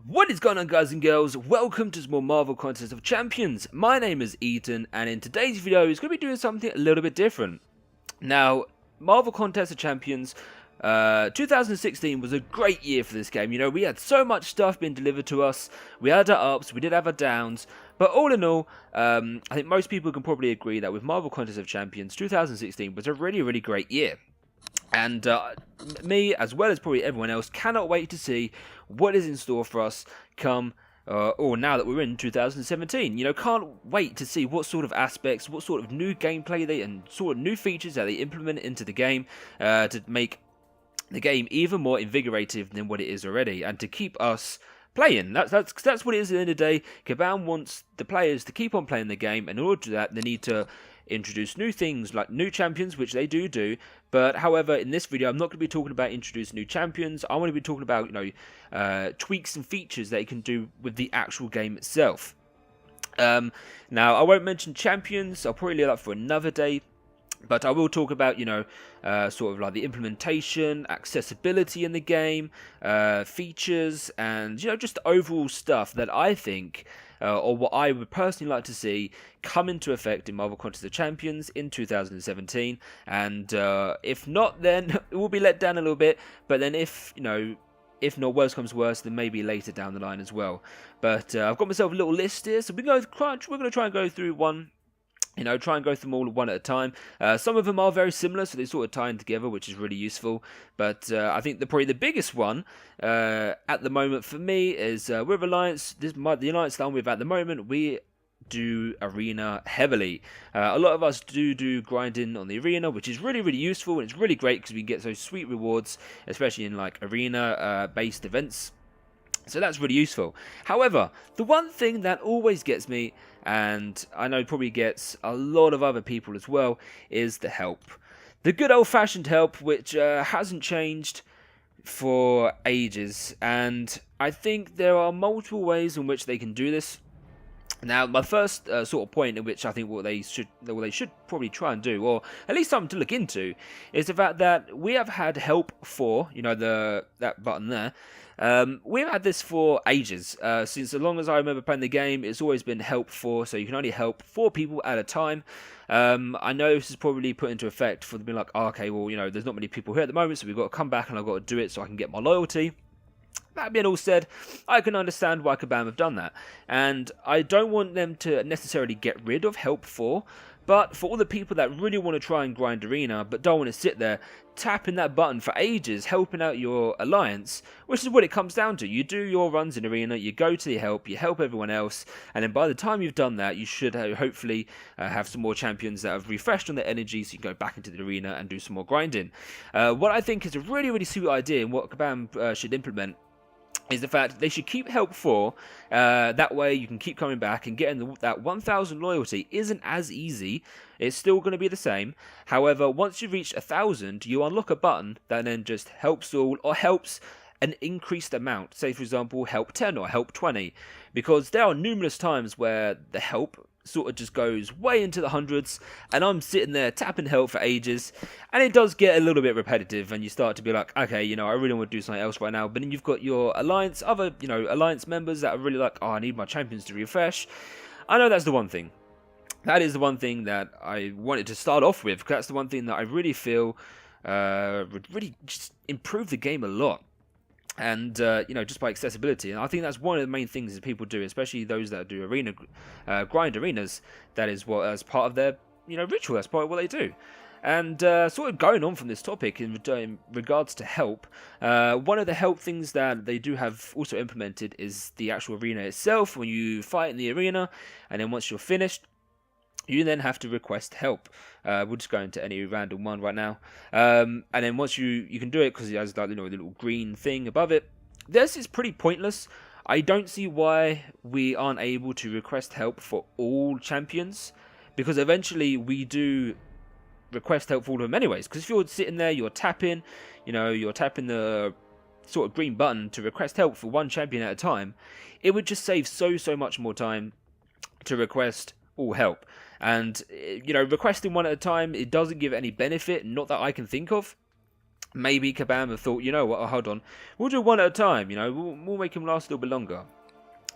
What is going on, guys and girls? Welcome to some more Marvel Contest of Champions. My name is Ethan, and in today's video is going to be doing something a little bit different. Now, Marvel Contest of Champions 2016 was a great year for this game. You know, we had so much stuff being delivered to us. We had our ups, we did have our downs, but all in all, I think most people can probably agree that with Marvel Contest of Champions, 2016 was a really great year. And me, as well as probably everyone else, cannot wait to see what is in store for us come, or now that we're in 2017. You know, can't wait to see what sort of aspects, what sort of new gameplay and sort of new features that they implement into the game to make the game even more invigorating than what it is already, and to keep us playing. That's what it is at the end of the day. Kabam wants the players to keep on playing the game, and in order to do that, they need to introduce new things like new champions, which they do. But however, in this video, I'm not going to be talking about introducing new champions. I want to be talking about, you know, tweaks and features that you can do with the actual game itself. Now, I won't mention champions. I'll probably leave that for another day. But I will talk about, you know, sort of like the implementation, accessibility in the game, features, and, you know, just overall stuff that I think, or what I would personally like to see come into effect in Marvel Contest of Champions in 2017. And if not, then it will be let down a little bit. But then if, you know, if not worse comes worse, then maybe later down the line as well. But I've got myself a little list here, so we're going to try and go through one. You know, try and go through them all one at a time. Some of them are very similar, so they sort of tie in together, which is really useful. But I think probably the biggest one at the moment for me is with Alliance. The Alliance that I'm with at the moment, we do arena heavily. A lot of us do grinding on the arena, which is really useful, and it's really great because we can get those sweet rewards, especially in like arena based events. So that's really useful. However, the one thing that always gets me, and I know probably gets a lot of other people as well, is the help. The good old-fashioned help, which hasn't changed for ages. And I think there are multiple ways in which they can do this. Now, my first sort of point in which I think what they should probably try and do, or at least something to look into, is the fact that we have had help for, you know, that button there. We've had this for ages. Since as long as I remember playing the game, it's always been help for, so you can only help 4 people at a time. I know this is probably put into effect for them being like, oh, okay, well, you know, there's not many people here at the moment, so we've got to come back and I've got to do it so I can get my loyalty. That being all said, I can understand why Kabam have done that, and I don't want them to necessarily get rid of help for, but for all the people that really want to try and grind arena but don't want to sit there tapping that button for ages, helping out your alliance, which is what it comes down to. You do your runs in arena, you go to the help, you help everyone else, and then by the time you've done that, you should hopefully have some more champions that have refreshed on their energy, so you can go back into the arena and do some more grinding. What I think is a really sweet idea, and what Kabam should implement, is the fact they should keep help for, that way you can keep coming back, and getting that 1,000 loyalty isn't as easy. It's still going to be the same. However, once you've reached 1,000, you unlock a button that then just helps all, or helps an increased amount. Say, for example, help 10 or help 20. Because there are numerous times where the help sort of just goes way into the hundreds, and I'm sitting there tapping help for ages, and it does get a little bit repetitive, and you start to be like, okay, you know, I really want to do something else right now. But then you've got your alliance, other, you know, alliance members that are really like, oh, I need my champions to refresh. I know that's the one thing. That is the one thing that I wanted to start off with, because that's the one thing that I really feel would really just improve the game a lot. And, you know, just by accessibility. And I think that's one of the main things that people do, especially those that do grind arenas. That is what, as part of their, you know, ritual, that's part of what they do. And sort of going on from this topic in regards to help, one of the help things that they do have also implemented is the actual arena itself. When you fight in the arena, and then once you're finished, you then have to request help. We'll just go into any random one right now. And then once you can do it, because it has, like, you know, the little green thing above it. This is pretty pointless. I don't see why we aren't able to request help for all champions, because eventually we do request help for all of them anyways. Because if you're sitting there, you're tapping, you know, you're tapping the sort of green button to request help for one champion at a time, it would just save so much more time to request all help. And, you know, requesting one at a time, it doesn't give any benefit, not that I can think of. maybe Kabam have thought, you know what, hold on, we'll do one at a time, you know, we'll make him last a little bit longer.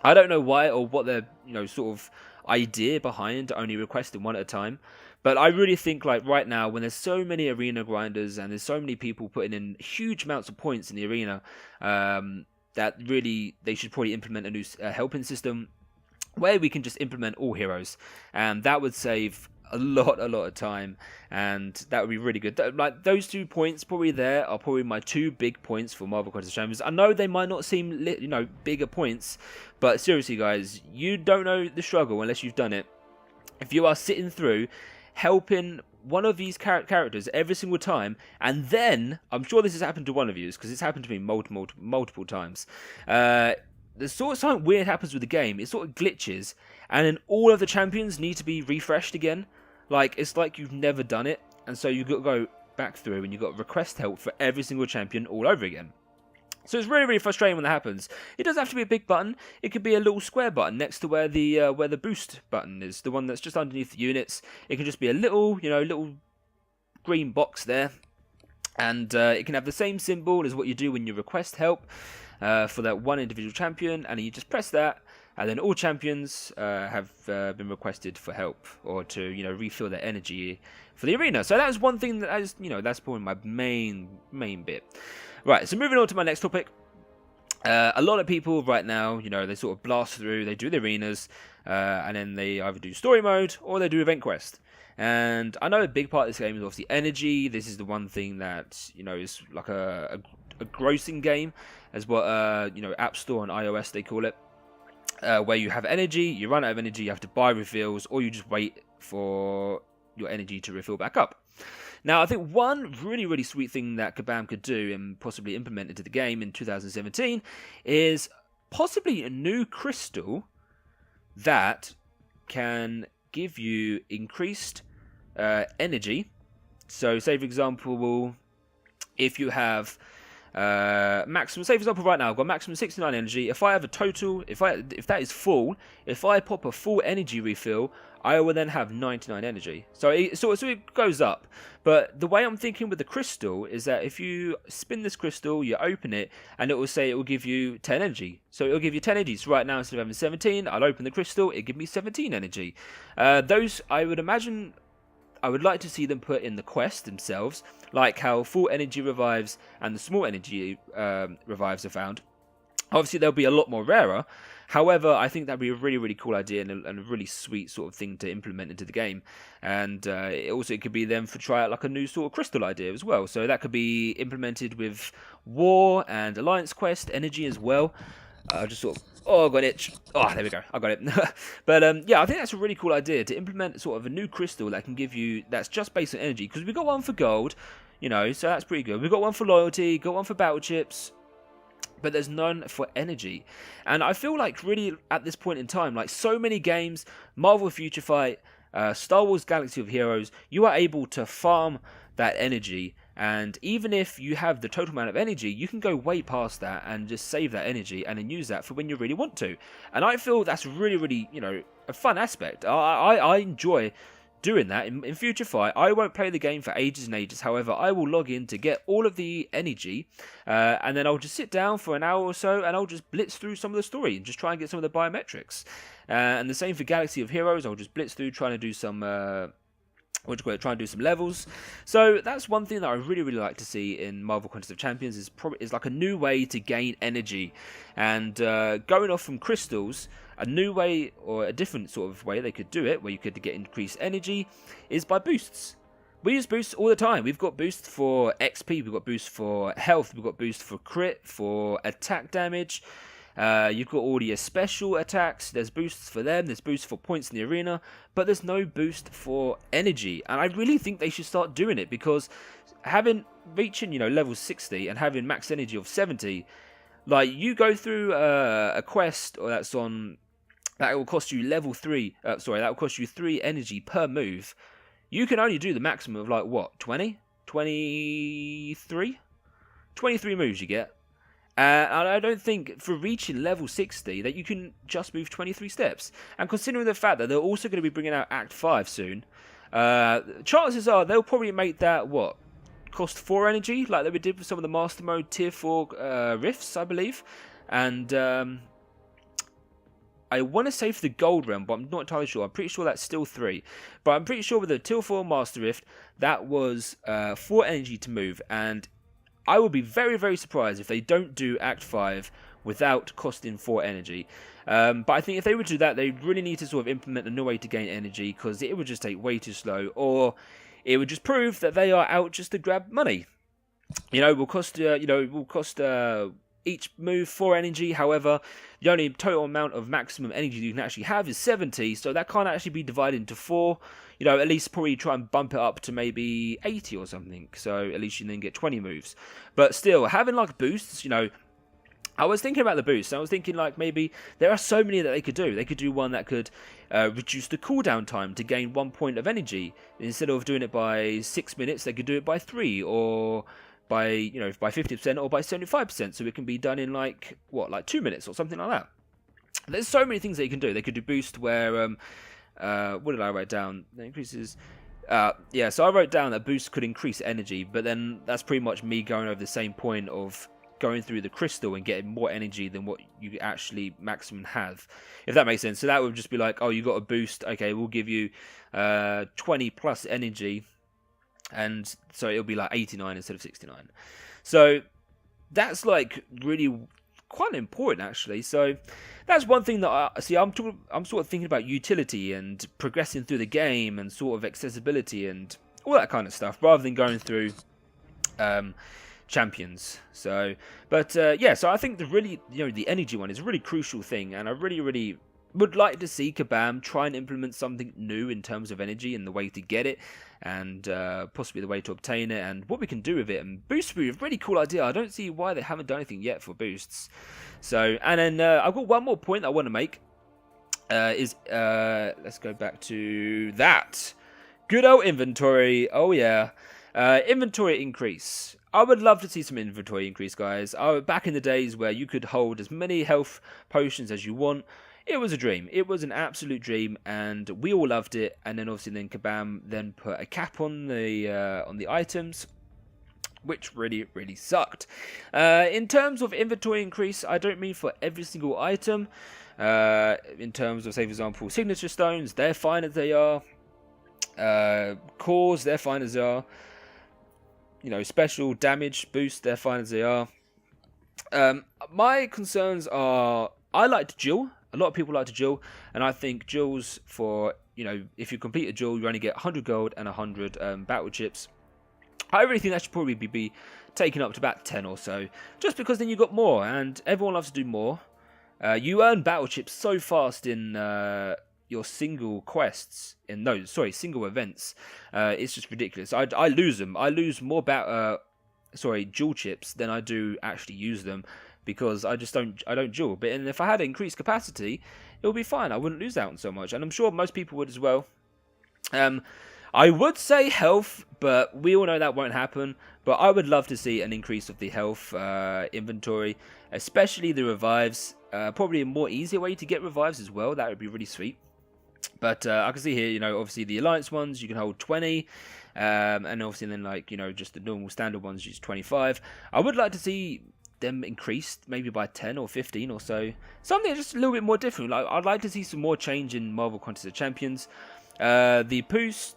I don't know why or what their, you know, sort of idea behind only requesting one at a time. But I really think, like, right now, when there's so many arena grinders and there's so many people putting in huge amounts of points in the arena, that really they should probably implement a new helping system where we can just implement all heroes, and that would save a lot of time, and that would be really good. Like, those 2 points probably there are probably my 2 big points for Marvel Contest of Champions. I know they might not seem, you know, bigger points, but seriously, guys, you don't know the struggle unless you've done it. If you are sitting through helping one of these characters every single time, and then I'm sure this has happened to one of you, because it's happened to me multiple times. The sort of something weird happens with the game. It sort of glitches, and then all of the champions need to be refreshed again. Like, it's like you've never done it, and so you've got to go back through and you've got to request help for every single champion all over again. So it's really frustrating when that happens. It doesn't have to be a big button. It could be a little square button next to where the boost button is, the one that's just underneath the units. It can just be a little, you know, little green box there, and it can have the same symbol as what you do when you request help for that one individual champion, and you just press that, and then all champions have been requested for help, or to, you know, refill their energy for the arena. So that was one thing that is, you know, that's probably my main bit. Right, so moving on to my next topic. A lot of people right now, you know, they sort of blast through, they do the arenas, and then they either do story mode or they do event quest. And I know a big part of this game is obviously energy. This is the one thing that, you know, is like a grossing game, as what, you know, App Store and iOS they call it, where you have energy, you run out of energy, you have to buy refills, or you just wait for your energy to refill back up. Now, I think one really sweet thing that Kabam could do and possibly implement into the game in 2017 is possibly a new crystal that can give you increased energy. So, say for example, if you have maximum, say for example right now I've got maximum 69 energy. If I have a total, if that is full, if I pop a full energy refill, I will then have 99 energy. So it goes up. But the way I'm thinking with the crystal is that if you spin this crystal, you open it, and it will say it will give you 10 energy. So it will give you 10 energy. So right now, instead of having 17, I'll open the crystal, it give me 17 energy. Those, I would imagine, I would like to see them put in the quest themselves, like how full energy revives and the small energy revives are found. Obviously, they'll be a lot more rarer. However, I think that'd be a really cool idea and a really sweet sort of thing to implement into the game. And it could be them for try out like a new sort of crystal idea as well. So that could be implemented with War and Alliance Quest energy as well. Just sort of, oh, I got an itch. Oh, there we go, I got it. But yeah, I think that's a really cool idea to implement sort of a new crystal that can give you, that's just based on energy. Because we've got one for gold, you know, so that's pretty good. We've got one for loyalty, got one for battle chips, but there's none for energy. And I feel like really at this point in time, like so many games, Marvel Future Fight, Star Wars Galaxy of Heroes, you are able to farm that energy, and even if you have the total amount of energy, you can go way past that and just save that energy and then use that for when you really want to. And I feel that's really, you know, a fun aspect. I enjoy doing that. In Future Fight, I won't play the game for ages and ages. However, I will log in to get all of the energy, and then I'll just sit down for an hour or so, and I'll just blitz through some of the story and just try and get some of the biometrics. And the same for Galaxy of Heroes. I'll just blitz through trying to do some try and do some levels. So that's one thing that I really like to see in Marvel Contest of Champions is like a new way to gain energy, and going off from crystals, a new way or a different sort of way they could do it, where you could get increased energy, is by boosts. We use boosts all the time. We've got boosts for XP, we've got boosts for health, we've got boosts for crit, for attack damage. You've got all your special attacks, there's boosts for them, there's boosts for points in the arena, but there's no boost for energy. And I really think they should start doing it, because reaching, you know, level 60 and having max energy of 70, like, you go through a quest or that will cost you level 3, that will cost you 3 energy per move. You can only do the maximum of like what, 20? 23 moves you get. And I don't think for reaching level 60 that you can just move 23 steps. And considering the fact that they're also going to be bringing out Act 5 soon, chances are they'll probably make that, cost 4 energy, like we did with some of the Master Mode Tier 4 rifts, I believe. And I want to say for the Gold Realm, but I'm not entirely sure. I'm pretty sure that's still 3. But I'm pretty sure with the Tier 4 Master Rift, that was 4 energy to move. And I will be very, very surprised if they don't do Act 5 without costing 4 energy. But I think if they would do that, they really need to sort of implement a new way to gain energy, because it would just take way too slow, or it would just prove that they are out just to grab money. Will cost each move 4 energy. However, the only total amount of maximum energy you can actually have is 70, so that can't actually be divided into 4. At least probably try and bump it up to maybe 80 or something, so at least you then get 20 moves. But still, having like boosts, I was thinking about the boosts. I was thinking like maybe there are so many that they could do. They could do one that could reduce the cooldown time to gain 1 point of energy. Instead of doing it by 6 minutes, they could do it by 3, or by by 50%, or by 75%. So it can be done in like 2 minutes or something like that. There's so many things that you can do. They could do boost where what did I write down? That increases. Yeah, so I wrote down that boost could increase energy, but then that's pretty much me going over the same point of going through the crystal and getting more energy than what you actually maximum have, if that makes sense. So that would just be like, oh, you got a boost, okay, we'll give you 20 plus energy, and so it'll be like 89 instead of 69. So that's like really quite important, actually. So that's one thing that I'm sort of thinking about utility and progressing through the game and sort of accessibility and all that kind of stuff, rather than going through champions. So, but yeah, so I think the energy one is a really crucial thing, and I really would like to see Kabam try and implement something new in terms of energy and the way to get it, and possibly the way to obtain it, and what we can do with it. And boosts would be a really cool idea. I don't see why they haven't done anything yet for boosts. So, and then I've got one more point that I want to make. Let's go back to that. Good old inventory. Oh yeah. Inventory increase. I would love to see some inventory increase, guys. Back in the days where you could hold as many health potions as you want, it was a dream. It was an absolute dream, and we all loved it. And then obviously, Kabam then put a cap on the items, which really sucked. In terms of inventory increase, I don't mean for every single item. In terms of, say for example, signature stones, they're fine as they are. Cores, they're fine as they are. Special damage boost, they're fine as they are. My concerns are, I like to duel. A lot of people like to duel, and I think duels for, if you complete a duel, you only get 100 gold and 100 battle chips. I really think that should probably be taken up to about 10 or so, just because then you got more, and everyone loves to do more. You earn battle chips so fast in your single quests, single events. It's just ridiculous. I lose them. I lose more duel chips than I do actually use them, because I don't duel. But if I had increased capacity, it would be fine. I wouldn't lose out on so much, and I'm sure most people would as well. I would say health, but we all know that won't happen. But I would love to see an increase of the health inventory, especially the revives. Probably a more easier way to get revives as well. That would be really sweet. But I can see here, obviously the Alliance ones, you can hold 20. And obviously then, just the normal standard ones, use 25. I would like to see them increased, maybe by 10 or 15 or so. Something just a little bit more different. I'd like to see some more change in Marvel Contest of Champions. The boosts,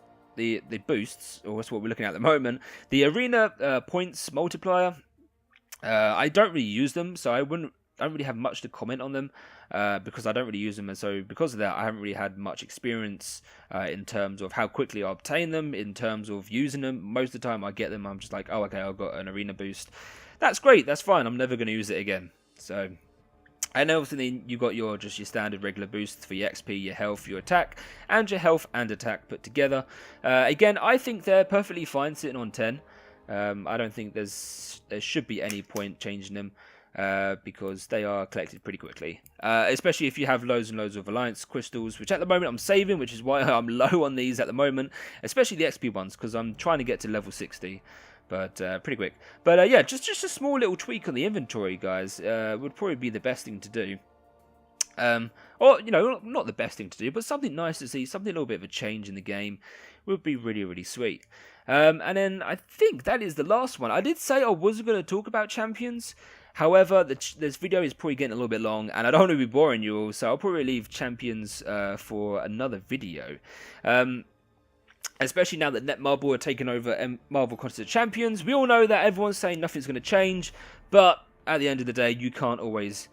or that's what we're looking at the moment. The arena points multiplier, I don't really use them, so I don't really have much to comment on them, because I don't really use them, and so because of that, I haven't really had much experience in terms of how quickly I obtain them, in terms of using them. Most of the time I get them, I'm just like, oh, okay, I've got an arena boost. That's great, that's fine, I'm never going to use it again. So, and obviously you got your standard regular boosts for your XP, your health, your attack, and your health and attack put together. Again, I think they're perfectly fine sitting on 10. I don't think there should be any point changing them, because they are collected pretty quickly. Especially if you have loads and loads of Alliance crystals, which at the moment I'm saving, which is why I'm low on these at the moment, especially the XP ones, because I'm trying to get to level 60. But pretty quick. But yeah, just a small little tweak on the inventory, guys, would probably be the best thing to do. Or, you know, not the best thing to do, but something nice to see, something a little bit of a change in the game would be really, really sweet. And then I think that is the last one. I did say I wasn't going to talk about champions. However, this video is probably getting a little bit long, and I don't want to be boring you all, so I'll probably leave champions for another video. Especially now that Netmarble are taking over Marvel Contest of Champions. We all know that everyone's saying nothing's going to change, but at the end of the day, you can't always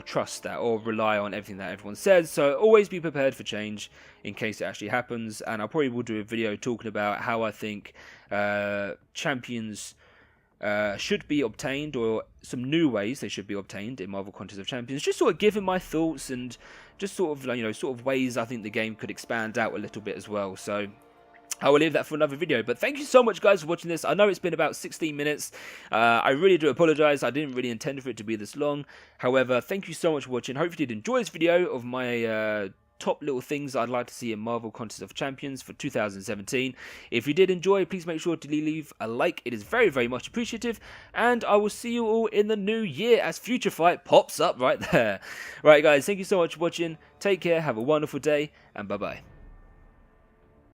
trust that or rely on everything that everyone says. So always be prepared for change in case it actually happens. And I probably will do a video talking about how I think champions should be obtained, or some new ways they should be obtained in Marvel Contest of Champions. Just sort of giving my thoughts and just sort of, you know, sort of ways I think the game could expand out a little bit as well. So I will leave that for another video, but thank you so much guys for watching this. I know it's been about 16 minutes. I really do apologise. I didn't really intend for it to be this long. However, thank you so much for watching. Hope you did enjoy this video of my top little things I'd like to see in Marvel Contest of Champions for 2017. If you did enjoy, please make sure to leave a like. It is very, very much appreciative. And I will see you all in the new year as Future Fight pops up right there. Right guys, thank you so much for watching. Take care, have a wonderful day, and bye-bye.